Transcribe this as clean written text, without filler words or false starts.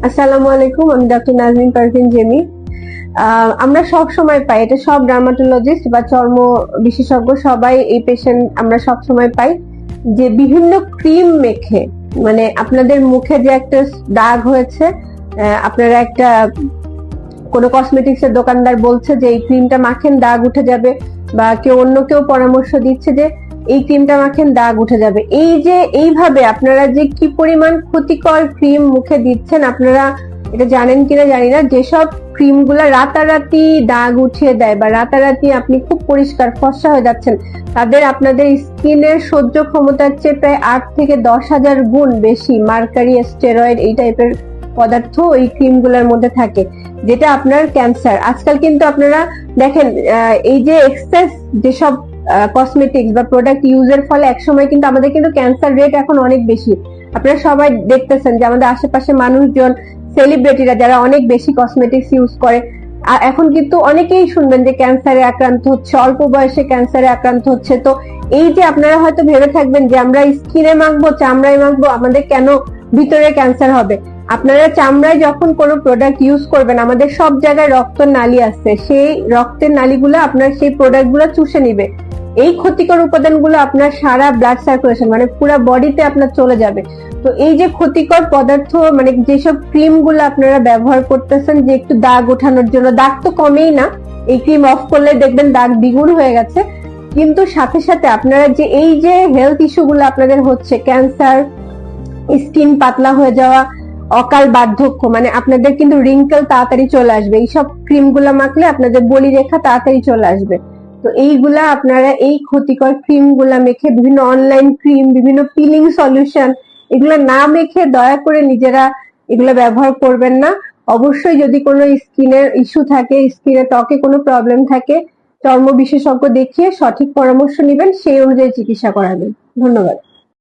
আসসালামু আলাইকুম, আমি ডক্টর নাজনীন পারভিন জেমি। আমরা সব সময় পাই, এটা সব ডার্মাটোলজিস্ট বা চর্ম বিশেষজ্ঞ সবাই এই পেশেন্ট আমরা সব সময় পাই যে বিভিন্ন ক্রিম মেখে, মানে আপনাদের মুখে যে একটা দাগ হয়েছে, আপনারা একটা কোনো কসমেটিক্স এর দোকানদার বলছে যে এই ক্রিমটা মাখেন দাগ উঠে যাবে, বা অন্য কেউ পরামর্শ দিচ্ছে যে এই ক্রিমটা মাখেন দাগ উঠে যাবে। এই যে এইভাবে আপনারা যে কি পরিমাণ ক্ষতিকর ক্রিম মুখে দিচ্ছেন, আপনারা এটা জানেন কিনা জানি না। যেসব ক্রিম গুলা রাতারাতি দাগ উঠিয়ে দেয় বা রাতারাতি আপনি খুব পরিষ্কার ফর্সা হয়ে যাচ্ছেন, তাদের আপনাদের স্কিনের সহ্য ক্ষমতার চেয়ে প্রায় 8 থেকে 10,000 গুণ বেশি মার্কারি, স্টেরয়েড এই টাইপের পদার্থ ওই ক্রিম গুলার মধ্যে থাকে, যেটা আপনার ক্যান্সার। আজকাল কিন্তু আপনারা দেখেন এই যে এক্সেস যেসব কসমেটিক্স বা প্রোডাক্ট ইউজের ফলে একসময় কিন্তু আমাদের কিন্তু ক্যান্সার রেট এখন অনেক বেশি। আপনারা সবাই দেখতেছেন যে আমাদের আশেপাশে মানুষজন, সেলিব্রিটিরা যারা অনেক বেশি কসমেটিক্স ইউজ করে, এখন কিন্তু অনেকেই শুনবেন যে ক্যান্সারে আক্রান্ত হচ্ছে, অল্প বয়সে ক্যান্সারে আক্রান্ত হচ্ছে। তো এই যে আপনারা হয়তো ভেবে থাকবেন যে আমরা স্কিনে মাখবো, চামড়ায় মাখবো, আমাদের কেন ভিতরে ক্যান্সার হবে। আপনারা চামড়ায় যখন কোনো প্রোডাক্ট ইউজ করবেন, আমাদের সব জায়গায় রক্ত নালী আছে, সেই রক্তের নালীগুলো আপনার সেই প্রোডাক্টগুলো চুষে নিবে। এই ক্ষতিকর উপাদানগুলো আপনার সারা ব্লাড সার্কুলেশন মানে পুরো বডিতে আপনার চলে যাবে। তো এই যে ক্ষতিকর পদার্থ, মানে যেসব ক্রিম গুলো আপনারা ব্যবহার করতেছেন যে একটু দাগ ওঠানোর জন্য, দাগ তো কমেই না, এই ক্রিম অফ করলে দেখবেন দাগ দ্বিগুণ হয়ে গেছে। কিন্তু সাথে সাথে আপনারা যে এই যে হেলথ ইস্যু গুলো আপনাদের হচ্ছে, ক্যান্সার, স্কিন পাতলা হয়ে যাওয়া, অকাল বার্ধক্য, মানে আপনাদের কিন্তু রিঙ্কেল তাড়াতাড়ি চলে আসবে। এইসব ক্রিম গুলা মাখলে আপনাদের বলি রেখা তাড়াতাড়ি চলে আসবে। তো এইগুলা আপনারা এই ক্ষতিকর ক্রিম গুলা মেখে, বিভিন্ন অনলাইন ক্রিম, বিভিন্ন পিলিং সলিউশন, এগুলা না মেখে দয়া করে নিজেরা এগুলা ব্যবহার করবেন না। অবশ্যই যদি কোনো স্কিনের ইস্যু থাকে, স্কিনের ত্বকে কোনো প্রবলেম থাকে, চর্ম বিশেষজ্ঞ দেখিয়ে সঠিক পরামর্শ নেবেন, সেই অনুযায়ী চিকিৎসা করাবেন। ধন্যবাদ।